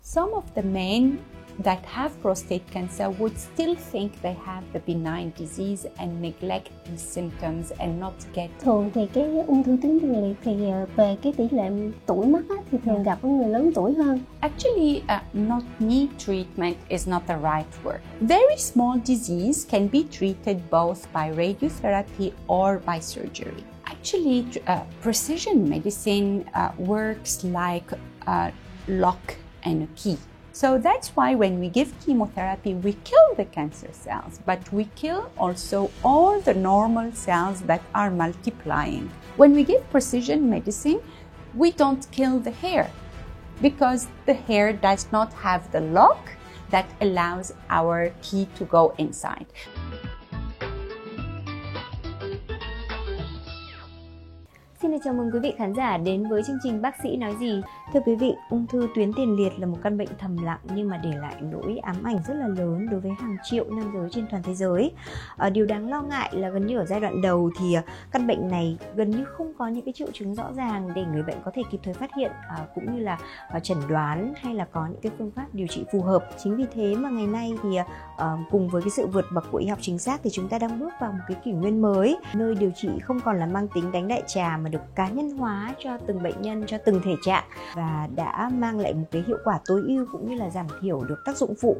Some of the men that have prostate cancer would still think they have the benign disease and neglect the symptoms and not get. Thường thì cái ung thư tuyến tiền liệt thì về cái tỷ lệ tuổi mắc thì thường gặp ở người lớn tuổi hơn. Actually, not need treatment is not the right word. Very small disease can be treated both by radiotherapy or by surgery. Actually, precision medicine works like a lock and a key. So that's why when we give chemotherapy, we kill the cancer cells, but we kill also all the normal cells that are multiplying. When we give precision medicine, we don't kill the hair because the hair does not have the lock that allows our key to go inside. Xin chào mừng quý vị khán giả đến với chương trình Bác Sĩ Nói Gì. Thưa quý vị, ung thư tuyến tiền liệt là một căn bệnh thầm lặng nhưng mà để lại nỗi ám ảnh rất là lớn đối với hàng triệu nam giới trên toàn thế giới. Điều đáng lo ngại là gần như ở giai đoạn đầu thì căn bệnh này gần như không có những cái triệu chứng rõ ràng để người bệnh có thể kịp thời phát hiện cũng như là chẩn đoán hay là có những cái phương pháp điều trị phù hợp. Chính vì thế mà ngày nay thì cùng với cái sự vượt bậc của y học chính xác thì chúng ta đang bước vào một cái kỷ nguyên mới, nơi điều trị không còn là mang tính đánh đại trà mà được cá nhân hóa cho từng bệnh nhân, cho từng thể trạng và đã mang lại một cái hiệu quả tối ưu cũng như là giảm thiểu được tác dụng phụ.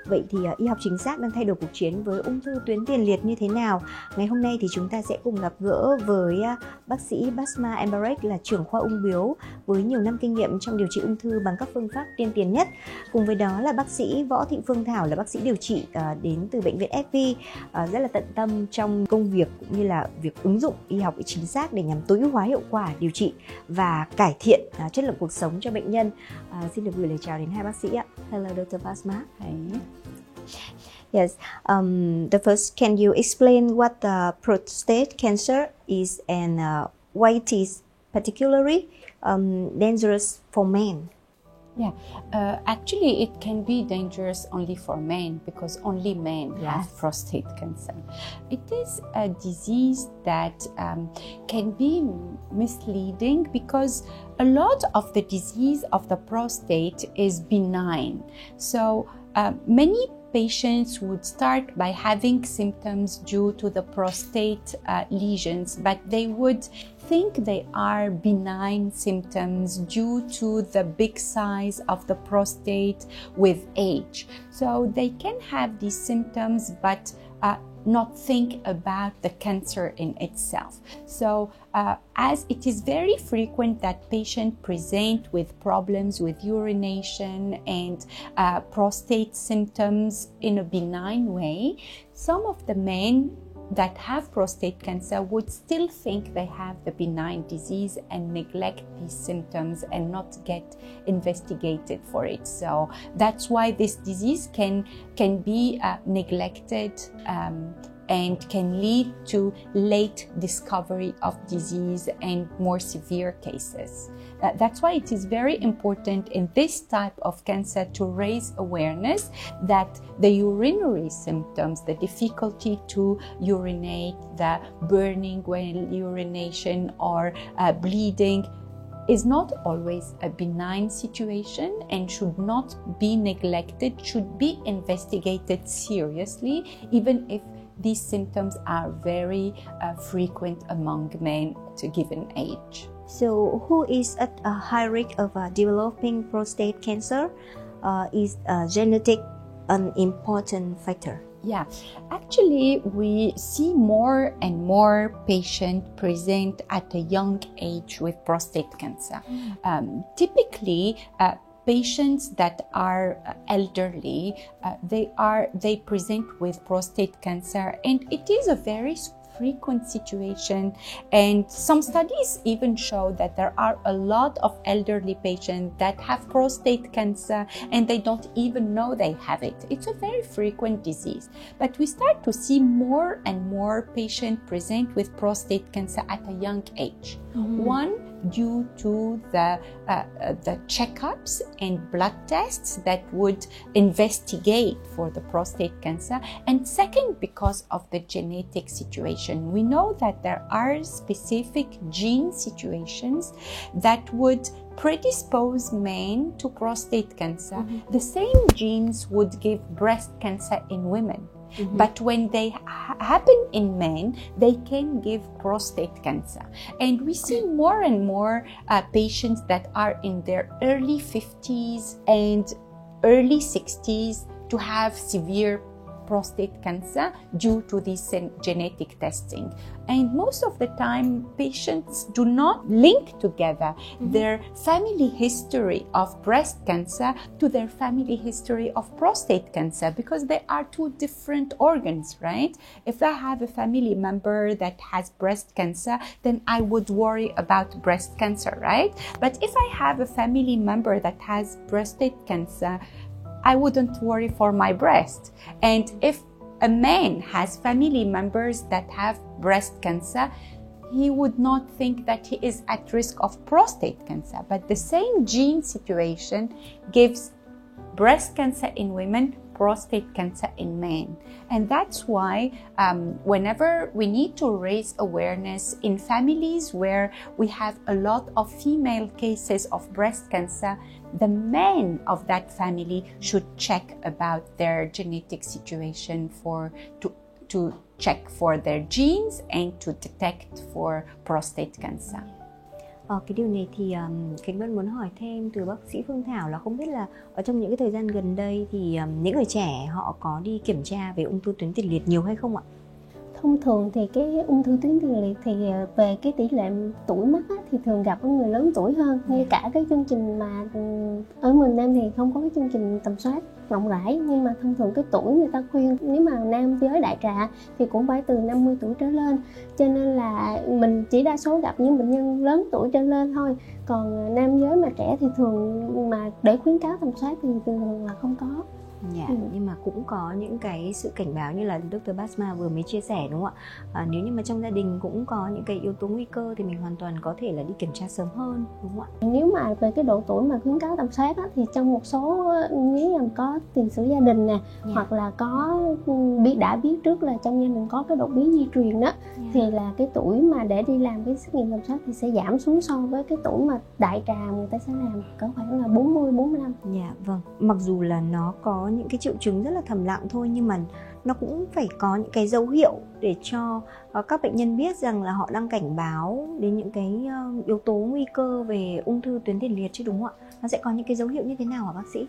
Vậy thì y học chính xác đang thay đổi cuộc chiến với ung thư tuyến tiền liệt như thế nào? Ngày hôm nay thì chúng ta sẽ cùng gặp gỡ với bác sĩ Basma M'Barek là trưởng khoa ung bướu với nhiều năm kinh nghiệm trong điều trị ung thư bằng các phương pháp tiên tiến nhất. Cùng với đó là bác sĩ Thị Phương Thảo là bác sĩ điều trị đến từ bệnh viện FV, rất là tận tâm trong công việc cũng như là việc ứng dụng y học chính xác để nhằm tối ưu hóa hiệu quả điều trị và cải thiện chất lượng cuộc sống cho bệnh nhân. Xin được gửi lời chào đến hai bác sĩ ạ. Hello, Dr. Basma. Hi. Yes. The first, can you explain what the prostate cancer is and why it is particularly dangerous for men? Yeah, actually it can be dangerous only for men because only men have prostate cancer. It is a disease that can be misleading because a lot of the disease of the prostate is benign. So many patients would start by having symptoms due to the prostate lesions, but they would think they are benign symptoms due to the big size of the prostate with age. So they can have these symptoms but not think about the cancer in itself. So as it is very frequent that patients present with problems with urination and prostate symptoms in a benign way, some of the men that have prostate cancer would still think they have the benign disease and neglect these symptoms and not get investigated for it. So that's why this disease can be neglected and can lead to late discovery of disease and more severe cases. That's why it is very important in this type of cancer to raise awareness that the urinary symptoms, the difficulty to urinate, the burning while urination or bleeding is not always a benign situation and should not be neglected, should be investigated seriously, even if these symptoms are very frequent among men at a given age. So who is at a high risk of developing prostate cancer? Is genetic an important factor? Yeah, actually we see more and more patients present at a young age with prostate cancer. Typically, patients that are elderly, they present with prostate cancer, and it is a very frequent situation, and some studies even show that there are a lot of elderly patients that have prostate cancer and they don't even know they have it. It's a very frequent disease, but we start to see more and more patients present with prostate cancer at a young age. One due to the checkups and blood tests that would investigate for the prostate cancer. And second, because of the genetic situation. We know that there are specific gene situations that would predispose men to prostate cancer. The same genes would give breast cancer in women. But when they happen in men, they can give prostate cancer. And we see more and more patients that are in their early 50s and early 60s to have severe prostate cancer due to this genetic testing. And most of the time, patients do not link together their family history of breast cancer to their family history of prostate cancer, because they are two different organs, right? If I have a family member that has breast cancer, then I would worry about breast cancer, right? But if I have a family member that has prostate cancer, I wouldn't worry for my breast. And if a man has family members that have breast cancer, he would not think that he is at risk of prostate cancer. But the same gene situation gives breast cancer in women, prostate cancer in men. And that's why whenever we need to raise awareness in families where we have a lot of female cases of breast cancer, the men of that family should check about their genetic situation to check for their genes and to detect for prostate cancer. Cái điều này thì Khánh Vân muốn hỏi thêm từ bác sĩ Phương Thảo là không biết là ở trong những cái thời gian gần đây thì những người trẻ họ có đi kiểm tra về ung thư tuyến tiền liệt nhiều hay không ạ? Thông thường thì cái ung thư tuyến tiền liệt thì về cái tỷ lệ tuổi mắc á, thì thường gặp ở người lớn tuổi hơn. Ngay cả cái chương trình mà ở miền Nam thì không có cái chương trình tầm soát rộng rãi, nhưng mà thông thường cái tuổi người ta khuyên nếu mà nam giới đại trà thì cũng phải từ 50 tuổi trở lên, cho nên là mình chỉ đa số gặp những bệnh nhân lớn tuổi trở lên thôi. Còn nam giới mà trẻ thì thường mà để khuyến cáo tầm soát thì thường là không có. Nhưng mà cũng có những cái sự cảnh báo như là Dr. Basma vừa mới chia sẻ, đúng không ạ? Nếu như mà trong gia đình cũng có những cái yếu tố nguy cơ thì mình hoàn toàn có thể là đi kiểm tra sớm hơn, đúng không ạ? Nếu mà về cái độ tuổi mà khuyến cáo tầm soát á, thì trong một số nếu mà có tiền sử gia đình nè, hoặc là có đã biết trước là trong gia đình có cái đột biến di truyền đó, thì là cái tuổi mà để đi làm cái xét nghiệm tầm soát thì sẽ giảm xuống so với cái tuổi mà đại trà người ta sẽ làm cỡ khoảng là 40-45. Vâng. Mặc dù là nó có những cái triệu chứng rất là thầm lặng thôi, nhưng mà nó cũng phải có những cái dấu hiệu để cho các bệnh nhân biết rằng là họ đang cảnh báo đến những cái yếu tố nguy cơ về ung thư tuyến tiền liệt chứ, đúng không ạ? Nó sẽ có những cái dấu hiệu như thế nào hả bác sĩ?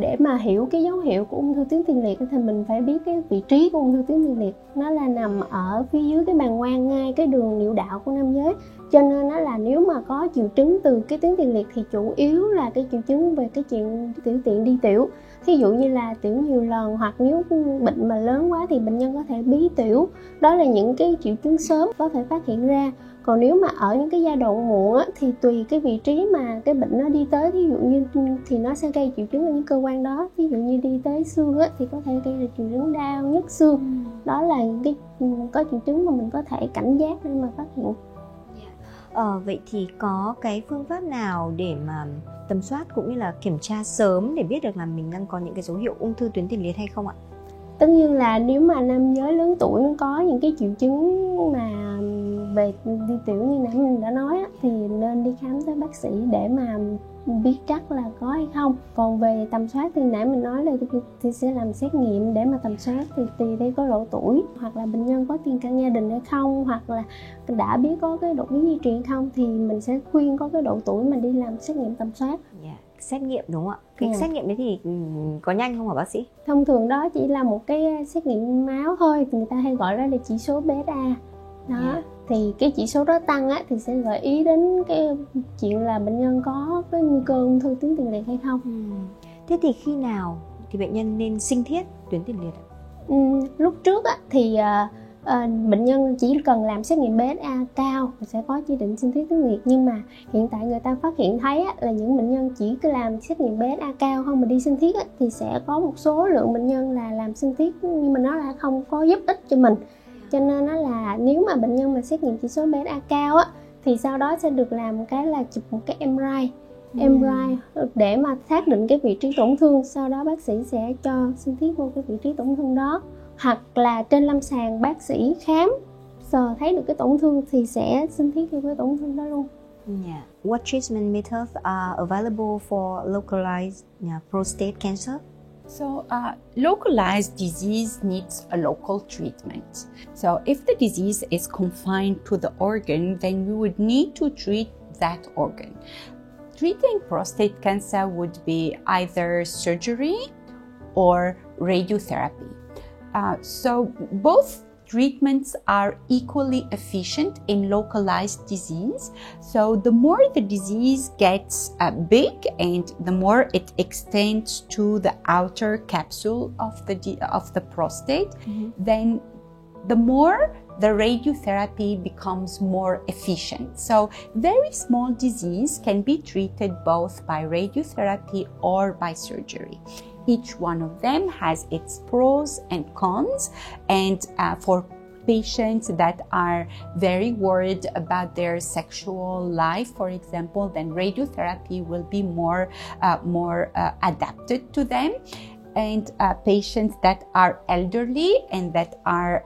Để mà hiểu cái dấu hiệu của ung thư tuyến tiền liệt thì mình phải biết cái vị trí của ung thư tuyến tiền liệt. Nó là nằm ở phía dưới cái bàng quang, ngay cái đường niệu đạo của nam giới. Cho nên nó là nếu mà có triệu chứng từ cái tuyến tiền liệt thì chủ yếu là cái triệu chứng về cái chuyện tiểu tiện đi tiểu. Thí dụ như là tiểu nhiều lần, hoặc nếu bệnh mà lớn quá thì bệnh nhân có thể bí tiểu. Đó là những cái triệu chứng sớm có thể phát hiện ra. Còn nếu mà ở những cái giai đoạn muộn á, thì tùy cái vị trí mà cái bệnh nó đi tới, ví dụ như thì nó sẽ gây triệu chứng ở những cơ quan đó. Ví dụ như đi tới xương á, thì có thể gây ra triệu chứng đau, nhức xương. Đó là những cái có triệu chứng mà mình có thể cảnh giác để mà phát hiện. Vậy thì có cái phương pháp nào để mà tầm soát cũng như là kiểm tra sớm để biết được là mình đang có những cái dấu hiệu ung thư tuyến tiền liệt hay không ạ? Tất nhiên là nếu mà nam giới lớn tuổi có những cái triệu chứng mà về đi tiểu như nãy mình đã nói á, thì nên đi khám tới bác sĩ để mà biết chắc là có hay không. Còn về tầm soát thì nãy mình nói là thì sẽ làm xét nghiệm để mà tầm soát, thì tùy theo có độ tuổi, hoặc là bệnh nhân có tiền căn gia đình hay không, hoặc là đã biết có cái đột biến di truyền không, thì mình sẽ khuyên có cái độ tuổi mà đi làm xét nghiệm tầm soát. Xét nghiệm đúng không ạ? Cái xét nghiệm đấy thì có nhanh không hả bác sĩ? Thông thường đó chỉ là một cái xét nghiệm máu thôi, người ta hay gọi đó là chỉ số PSA. Đó, thì cái chỉ số đó tăng á, thì sẽ gợi ý đến cái chuyện là bệnh nhân có cái nguy cơ ung thư tuyến tiền liệt hay không. Thế thì khi nào thì bệnh nhân nên sinh thiết tuyến tiền liệt? Lúc trước á, thì bệnh nhân chỉ cần làm xét nghiệm PSA cao sẽ có chỉ định sinh thiết tuyến liệt. Nhưng mà hiện tại người ta phát hiện thấy á, là những bệnh nhân chỉ cứ làm xét nghiệm PSA cao không mà đi sinh thiết á, thì sẽ có một số lượng bệnh nhân là làm sinh thiết nhưng mà nó là không có giúp ích cho mình. Cho nên nó là nếu mà bệnh nhân mà xét nghiệm chỉ số PSA cao á, thì sau đó sẽ được làm một cái là chụp một cái MRI để mà xác định cái vị trí tổn thương. Sau đó bác sĩ sẽ cho sinh thiết vô cái vị trí tổn thương đó, hoặc là trên lâm sàng bác sĩ khám sờ thấy được cái tổn thương thì sẽ sinh thiết vô cái tổn thương đó luôn. Yeah. What treatment methods are available for localized prostate cancer? So, localized disease needs a local treatment. So, if the disease is confined to the organ, then we would need to treat that organ. Treating prostate cancer would be either surgery or radiotherapy. So, both treatments are equally efficient in localized disease. So the more the disease gets big and the more it extends to the outer capsule of the prostate, then the more the radiotherapy becomes more efficient. So very small disease can be treated both by radiotherapy or by surgery. Each one of them has its pros and cons, and for patients that are very worried about their sexual life, for example, then radiotherapy will be more adapted to them. And patients that are elderly and that are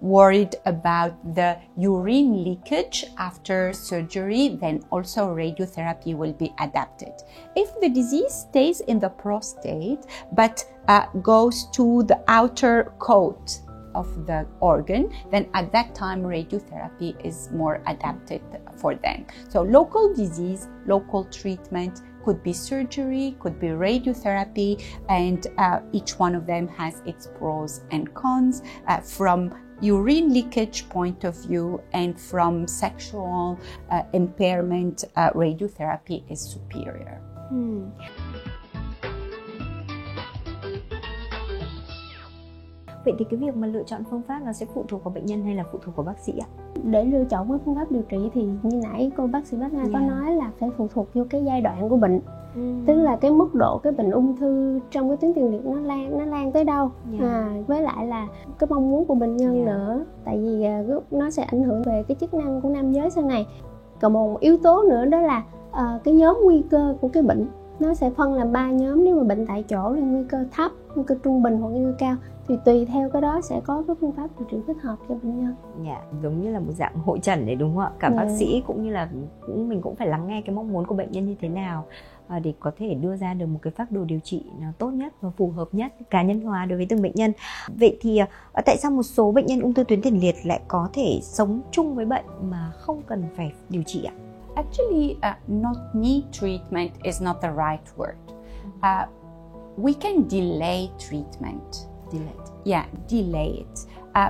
worried about the urine leakage after surgery, then also radiotherapy will be adapted. If the disease stays in the prostate but goes to the outer coat of the organ, then at that time radiotherapy is more adapted for them. So local disease, local treatment, could be surgery, could be radiotherapy, and each one of them has its pros and cons from urine leakage point of view, and from sexual impairment, radiotherapy is superior. Vậy thì cái việc mà lựa chọn phương pháp nó sẽ phụ thuộc vào bệnh nhân hay là phụ thuộc vào bác sĩ ạ? Để lựa chọn cái phương pháp điều trị thì như nãy cô bác sĩ Basma có nói là phải phụ thuộc vô cái giai đoạn của bệnh. Tức là cái mức độ cái bệnh ung thư trong cái tuyến tiền liệt nó lan tới đâu, với lại là cái mong muốn của bệnh nhân nữa, tại vì nó sẽ ảnh hưởng về cái chức năng của nam giới sau này. Còn một yếu tố nữa đó là cái nhóm nguy cơ của cái bệnh, nó sẽ phân làm 3 nhóm. Nếu mà bệnh tại chỗ thì nguy cơ thấp, nguy cơ trung bình hoặc nguy cơ cao, thì tùy theo cái đó sẽ có cái phương pháp điều trị thích hợp cho bệnh nhân. Giống như là một dạng hội chẩn đấy đúng không ạ? Cả bác sĩ cũng như là mình cũng phải lắng nghe cái mong muốn của bệnh nhân như thế nào để có thể đưa ra được một cái phác đồ điều trị nào tốt nhất và phù hợp nhất, cá nhân hóa đối với từng bệnh nhân. Vậy thì tại sao một số bệnh nhân ung thư tuyến tiền liệt lại có thể sống chung với bệnh mà không cần phải điều trị ạ? Actually, not need treatment is not the right word. We can delay treatment. Delay it.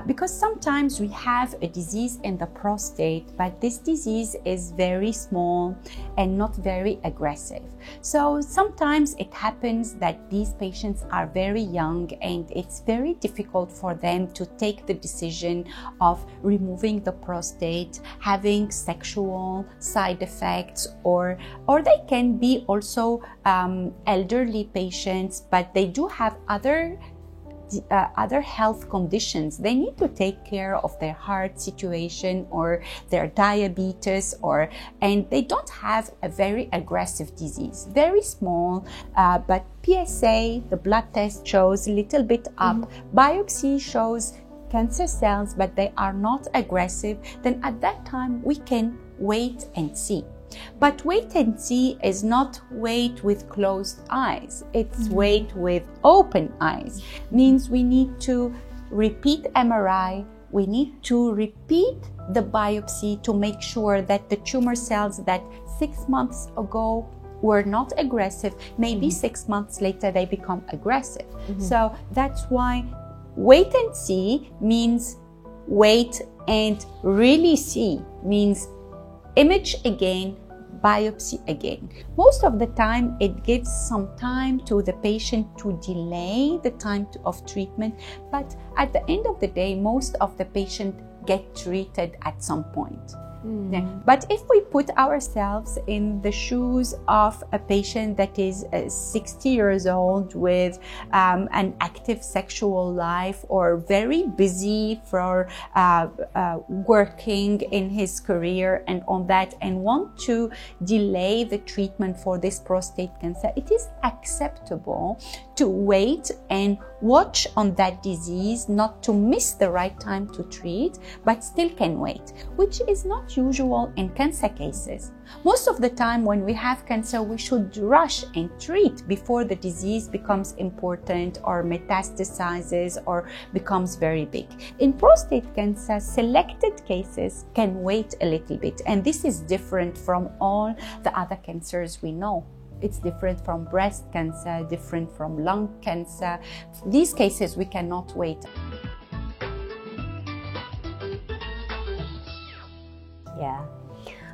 Because sometimes we have a disease in the prostate, but this disease is very small and not very aggressive. So sometimes it happens that these patients are very young and it's very difficult for them to take the decision of removing the prostate, having sexual side effects, or they can be also elderly patients, but they do have other health conditions. They need to take care of their heart situation or their diabetes, and they don't have a very aggressive disease, very small, but PSA, the blood test shows a little bit up, biopsy shows cancer cells, but they are not aggressive. Then at that time we can wait and see. But wait and see is not wait with closed eyes. It's wait with open eyes. Means we need to repeat MRI. We need to repeat the biopsy to make sure that the tumor cells that 6 months ago were not aggressive, maybe 6 months later they become aggressive. So that's why wait and see means wait and really see, means image again, biopsy again. Most of the time it gives some time to the patient to delay the time of treatment, but at the end of the day most of the patient get treated at some point. Yeah. But if we put ourselves in the shoes of a patient that is 60 years old with an active sexual life or very busy for working in his career and on that, and want to delay the treatment for this prostate cancer, it is acceptable to wait and watch on that disease, not to miss the right time to treat, but still can wait, which is not usual in cancer cases. Most of the time when we have cancer, we should rush and treat before the disease becomes important or metastasizes or becomes very big. In prostate cancer, selected cases can wait a little bit, and this is different from all the other cancers we know. It's different from breast cancer, different from lung cancer. These cases we cannot wait. Yeah.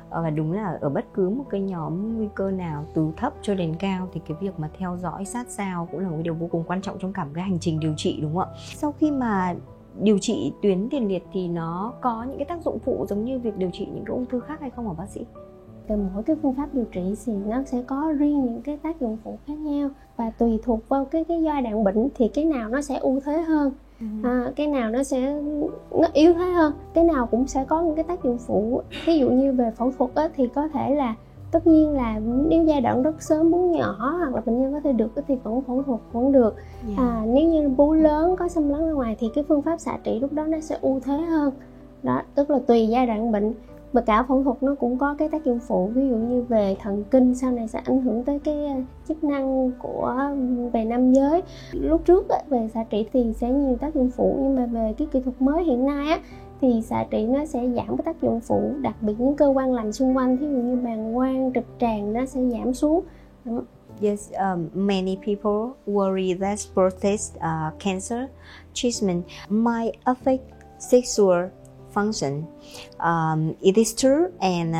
Và đúng là ở bất cứ một cái nhóm nguy cơ nào từ thấp cho đến cao thì cái việc mà theo dõi sát sao cũng là một điều vô cùng quan trọng trong cả một cái hành trình điều trị, đúng không ạ? Sau khi mà điều trị tuyến tiền liệt thì nó có những cái tác dụng phụ giống như việc điều trị những cái ung thư khác hay không hả bác sĩ? Mỗi cái phương pháp điều trị thì nó sẽ có riêng những cái tác dụng phụ khác nhau, và tùy thuộc vào cái giai đoạn bệnh thì cái nào nó sẽ ưu thế hơn, cái nào nó yếu thế hơn, cái nào cũng sẽ có những cái tác dụng phụ. Ví dụ như về phẫu thuật á, thì có thể là tất nhiên là nếu giai đoạn rất sớm, bú nhỏ hoặc là bệnh nhân có thể được thì vẫn phẫu thuật vẫn được. Nếu như bú lớn có xâm lấn ra ngoài thì cái phương pháp xạ trị lúc đó nó sẽ ưu thế hơn. Đó, tức là tùy giai đoạn bệnh. Và cả phẫu thuật nó cũng có cái tác dụng phụ, ví dụ như về thần kinh sau này sẽ ảnh hưởng tới cái chức năng về nam giới. Lúc trước về xạ trị thì sẽ nhiều tác dụng phụ, nhưng mà về cái kỹ thuật mới hiện nay á, thì xạ trị nó sẽ giảm cái tác dụng phụ, đặc biệt những cơ quan lành xung quanh, ví dụ như bàng quang, trực tràng nó sẽ giảm xuống. Yes, many people worry that prostate cancer treatment might affect sexual function. It is true, and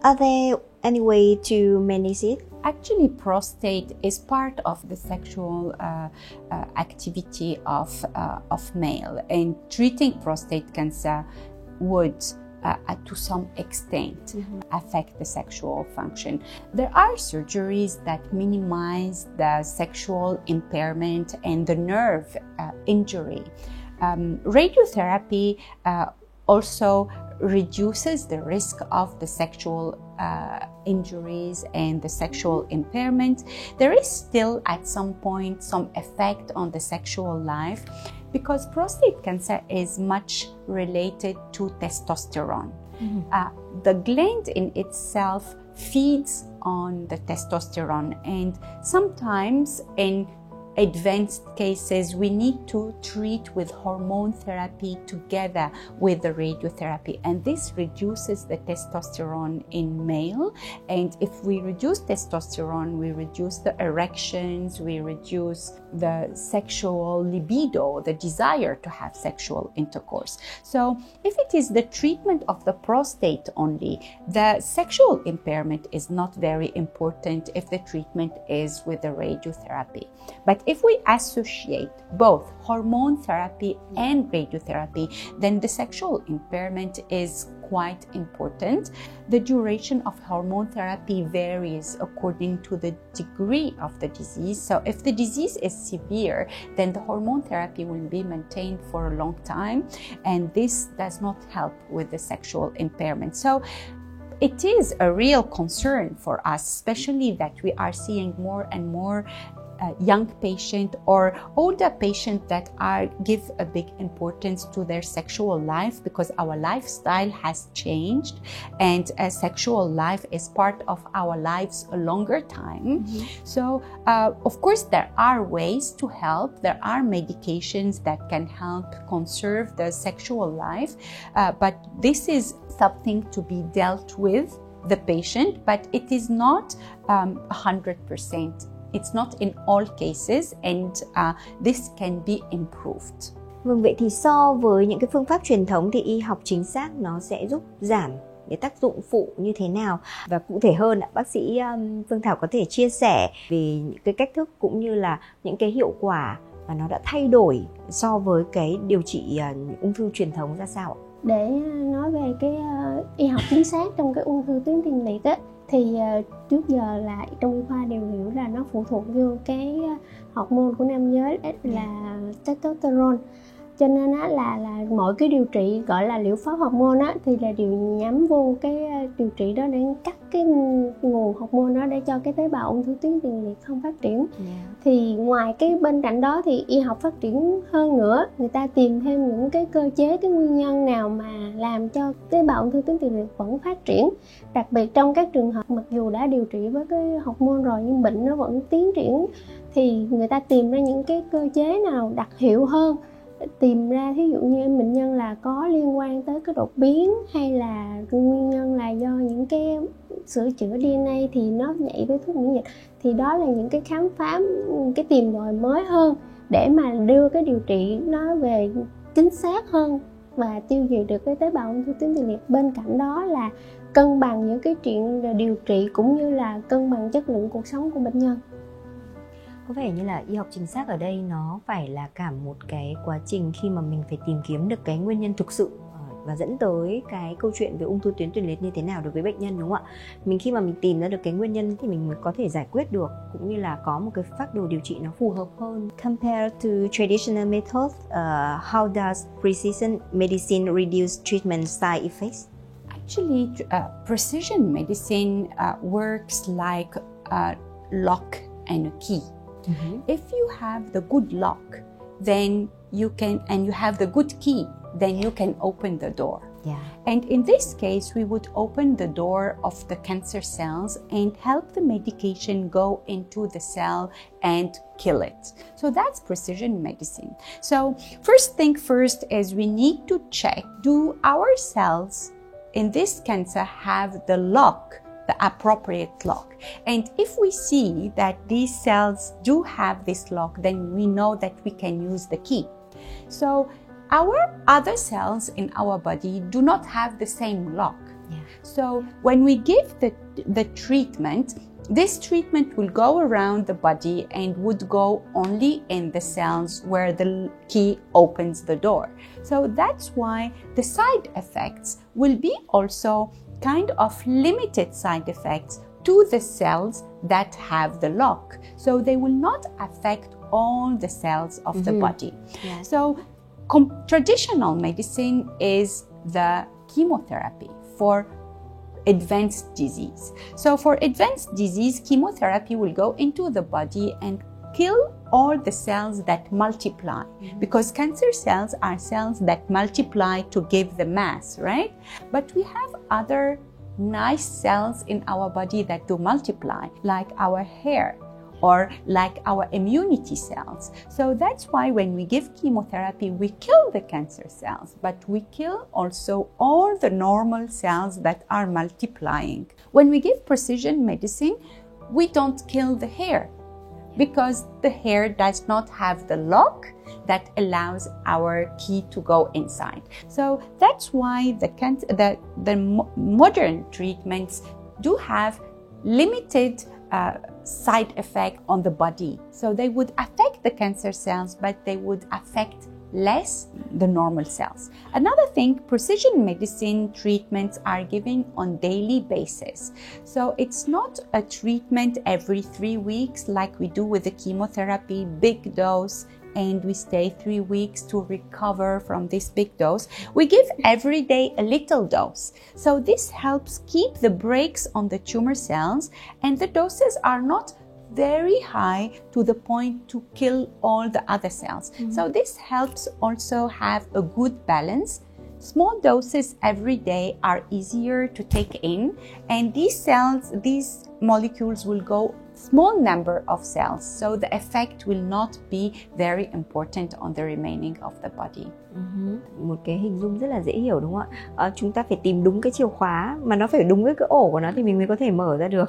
are there any way to manage it? Actually, prostate is part of the sexual activity of male, and treating prostate cancer would to some extent affect the sexual function. There are surgeries that minimize the sexual impairment and the nerve injury. Radiotherapy also reduces the risk of the sexual injuries and the sexual impairment. There is still at some point some effect on the sexual life because prostate cancer is much related to testosterone. The gland in itself feeds on the testosterone, and sometimes in advanced cases, we need to treat with hormone therapy together with the radiotherapy, and this reduces the testosterone in male. And if we reduce testosterone, we reduce the erections, we reduce the sexual libido, the desire to have sexual intercourse. So if it is the treatment of the prostate only, the sexual impairment is not very important if the treatment is with the radiotherapy. But if we associate both hormone therapy and radiotherapy, then the sexual impairment is quite important. The duration of hormone therapy varies according to the degree of the disease. So if the disease is severe, then the hormone therapy will be maintained for a long time, and this does not help with the sexual impairment. So it is a real concern for us, especially that we are seeing more and more young patient or older patient that give a big importance to their sexual life because our lifestyle has changed, and sexual life is part of our lives a longer time. So of course there are ways to help. There are medications that can help conserve the sexual life, but this is something to be dealt with the patient, but it is not 100%. It's not in all cases, and this can be improved. Vâng, vậy thì so với những cái phương pháp truyền thống thì y học chính xác nó sẽ giúp giảm cái tác dụng phụ như thế nào? Và cụ thể hơn, bác sĩ Phương Thảo có thể chia sẻ về những cái cách thức cũng như là những cái hiệu quả mà nó đã thay đổi so với cái điều trị ung thư truyền thống ra sao ạ? để nói về cái y học chính xác trong cái ung thư tuyến tiền liệt á, thì trước giờ là trong y khoa đều hiểu là nó phụ thuộc vô cái hormone của nam giới là testosterone. Cho nên á là mỗi cái điều trị gọi là liệu pháp hormone á thì là đều nhắm vô cái điều trị đó để cắt cái nguồn hormone đó để cho cái tế bào ung thư tuyến tiền liệt không phát triển. Thì ngoài cái bên cạnh đó thì y học phát triển hơn nữa, người ta tìm thêm những cái cơ chế, cái nguyên nhân nào mà làm cho tế bào ung thư tuyến tiền liệt vẫn phát triển. Đặc biệt trong các trường hợp mặc dù đã điều trị với cái hormone rồi nhưng bệnh nó vẫn tiến triển, thì người ta tìm ra những cái cơ chế nào đặc hiệu hơn, tìm ra thí dụ như bệnh nhân là có liên quan tới cái đột biến hay là nguyên nhân là do những cái sửa chữa DNA thì nó nhạy với thuốc miễn dịch. Thì đó là những cái khám phá, cái tìm tòi mới hơn để mà đưa cái điều trị nó về chính xác hơn và tiêu diệt được cái tế bào ung thư tuyến tiền liệt. Bên cạnh đó là cân bằng những cái chuyện điều trị cũng như là cân bằng chất lượng cuộc sống của bệnh nhân. Có vẻ như là y học chính xác ở đây nó phải là cả một cái quá trình khi mà mình phải tìm kiếm được cái nguyên nhân thực sự và dẫn tới cái câu chuyện về ung thư tuyến tiền liệt như thế nào đối với bệnh nhân, đúng không ạ? Khi mà mình tìm ra được cái nguyên nhân thì mình mới có thể giải quyết được, cũng như là có một cái phác đồ điều trị nó phù hợp hơn. Compared to traditional methods, how does precision medicine reduce treatment side effects? Actually, precision medicine works like a lock and a key. If you have the good lock, then you can, and you have the good key, then you can open the door. And in this case, we would open the door of the cancer cells and help the medication go into the cell and kill it. So that's precision medicine. So first thing first is we need to check, do our cells in this cancer have the lock, the appropriate lock? And if we see that these cells do have this lock, then we know that we can use the key. So our other cells in our body do not have the same lock. So when we give the treatment, this treatment will go around the body and would go only in the cells where the key opens the door. So that's why the side effects will be also kind of limited side effects to the cells that have the lock. So they will not affect all the cells of the body. So traditional medicine is the chemotherapy for advanced disease. So for advanced disease, chemotherapy will go into the body and kill all the cells that multiply, because cancer cells are cells that multiply to give the mass, right? But we have other nice cells in our body that do multiply, like our hair or like our immunity cells. So that's why when we give chemotherapy, we kill the cancer cells, but we kill also all the normal cells that are multiplying. When we give precision medicine, we don't kill the hair, because the hair does not have the lock that allows our key to go inside. So that's why the modern treatments do have limited side effect on the body. So they would affect the cancer cells, but they would affect less the normal cells. Another thing, precision medicine treatments are given on daily basis. So it's not a treatment every 3 weeks like we do with the chemotherapy, big dose, and we stay 3 weeks to recover from this big dose. We give every day a little dose. So this helps keep the brakes on the tumor cells, and the doses are not very high to the point to kill all the other cells. So this helps also have a good balance. Small doses every day are easier to take in, and these cells, these molecules will go small number of cells, so the effect will not be very important on the remaining of the body. Một cái hình dung rất là dễ hiểu, đúng không ạ? Chúng ta phải tìm đúng cái chìa khóa mà nó phải đúng với cái ổ của nó thì mình mới có thể mở ra được.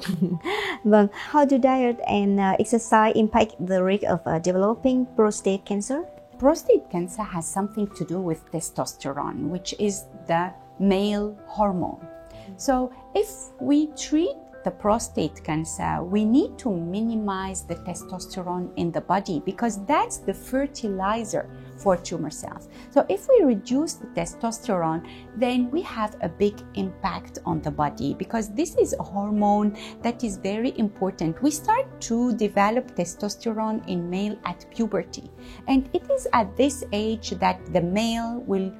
Vâng, how do diet and exercise impact the risk of developing prostate cancer? Prostate cancer has something to do with testosterone, which is the male hormone. So if we treat the prostate cancer, we need to minimize the testosterone in the body because that's the fertilizer for tumor cells. So if we reduce the testosterone, then we have a big impact on the body because this is a hormone that is very important. We start to develop testosterone in male at puberty, and it is at this age that the male will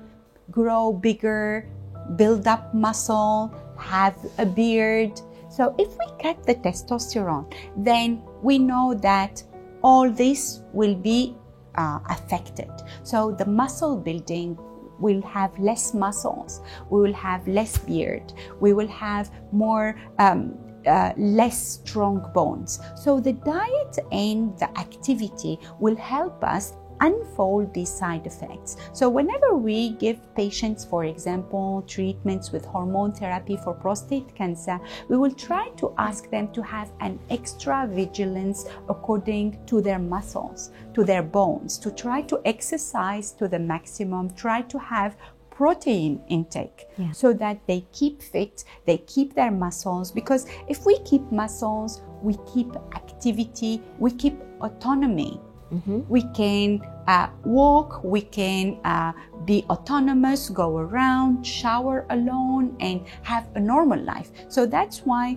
grow bigger, build up muscle, have a beard. So if we cut the testosterone, then we know that all this will be affected. So the muscle building will have less muscles, we will have less beard, we will have more less strong bones. So the diet and the activity will help us unfold these side effects. So whenever we give patients, for example, treatments with hormone therapy for prostate cancer, we will try to ask them to have an extra vigilance according to their muscles, to their bones, to try to exercise to the maximum, try to have protein intake so that they keep fit, they keep their muscles, because if we keep muscles, we keep activity, we keep autonomy. We can walk, we can be autonomous, go around, shower alone, and have a normal life. So that's why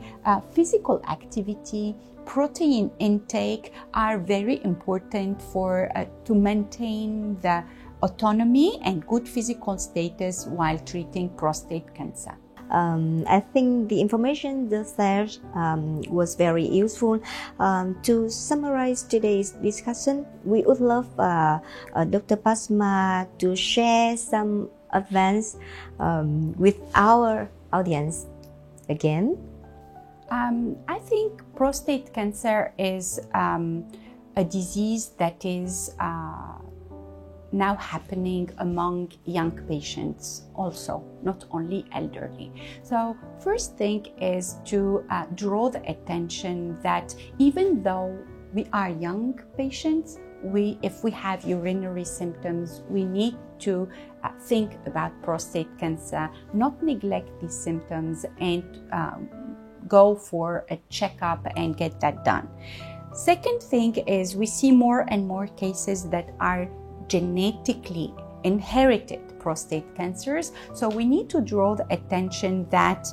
physical activity, protein intake are very important for to maintain the autonomy and good physical status while treating prostate cancer. I think the information just shared was very useful. To summarize today's discussion, we would love Dr. Basma to share some advice with our audience again. I think prostate cancer is a disease that is now happening among young patients also, not only elderly. So first thing is to draw the attention that even though we are young patients, if we have urinary symptoms, we need to think about prostate cancer, not neglect these symptoms, and go for a checkup and get that done. Second thing is we see more and more cases that are genetically inherited prostate cancers. So we need to draw the attention that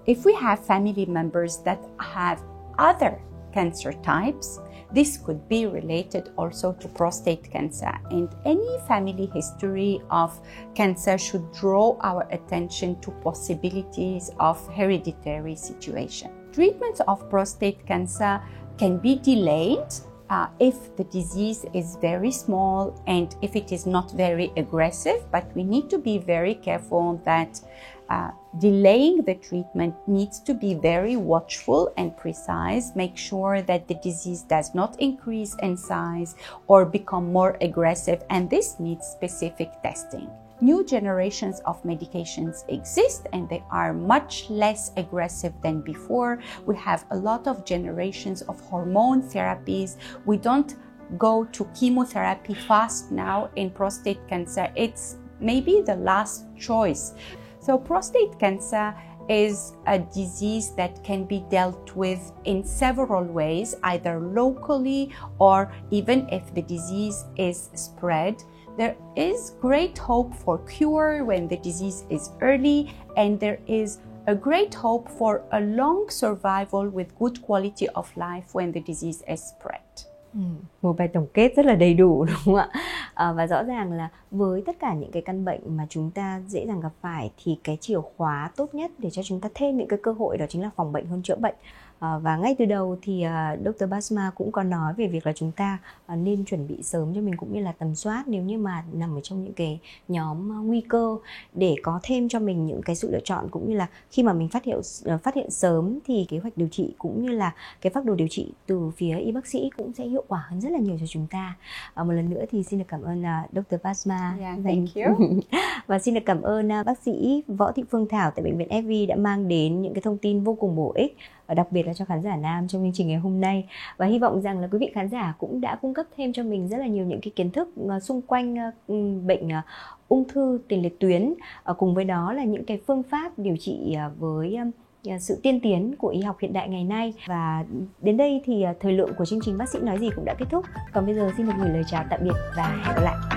if we have family members that have other cancer types, this could be related also to prostate cancer. And any family history of cancer should draw our attention to possibilities of hereditary situation. Treatment of prostate cancer can be delayed if the disease is very small and if it is not very aggressive, but we need to be very careful that delaying the treatment needs to be very watchful and precise. Make sure that the disease does not increase in size or become more aggressive, and this needs specific testing. New generations of medications exist and they are much less aggressive than before. We have a lot of generations of hormone therapies. We don't go to chemotherapy fast now in prostate cancer. It's maybe the last choice. So prostate cancer is a disease that can be dealt with in several ways, either locally or even if the disease is spread. There is great hope for cure when the disease is early, and there is a great hope for a long survival with good quality of life when the disease is spread. Một bài tổng kết rất là đầy đủ, đúng không ạ? Và rõ ràng là với tất cả những cái căn bệnh mà chúng ta dễ dàng gặp phải thì cái chìa khóa tốt nhất để cho chúng ta thêm những cái cơ hội đó chính là phòng bệnh hơn chữa bệnh. Và ngay từ đầu thì Dr. Basma cũng có nói về việc là chúng ta nên chuẩn bị sớm cho mình cũng như là tầm soát nếu như mà nằm ở trong những cái nhóm nguy cơ, để có thêm cho mình những cái sự lựa chọn, cũng như là khi mà mình phát hiện sớm thì kế hoạch điều trị cũng như là cái phác đồ điều trị từ phía y bác sĩ cũng sẽ hiệu quả hơn rất là nhiều cho chúng ta. Một lần nữa thì xin được cảm ơn Dr. Basma. Thank you. Và xin được cảm ơn bác sĩ Võ Thị Phương Thảo tại Bệnh viện FV đã mang đến những cái thông tin vô cùng bổ ích, đặc biệt là cho khán giả nam trong chương trình ngày hôm nay. Và hy vọng rằng là quý vị khán giả cũng đã cung cấp thêm cho mình rất là nhiều những cái kiến thức xung quanh bệnh ung thư tiền liệt tuyến, cùng với đó là những cái phương pháp điều trị với sự tiên tiến của y học hiện đại ngày nay. Và đến đây thì thời lượng của chương trình Bác sĩ nói gì cũng đã kết thúc. Còn bây giờ xin được gửi lời chào tạm biệt và hẹn gặp lại.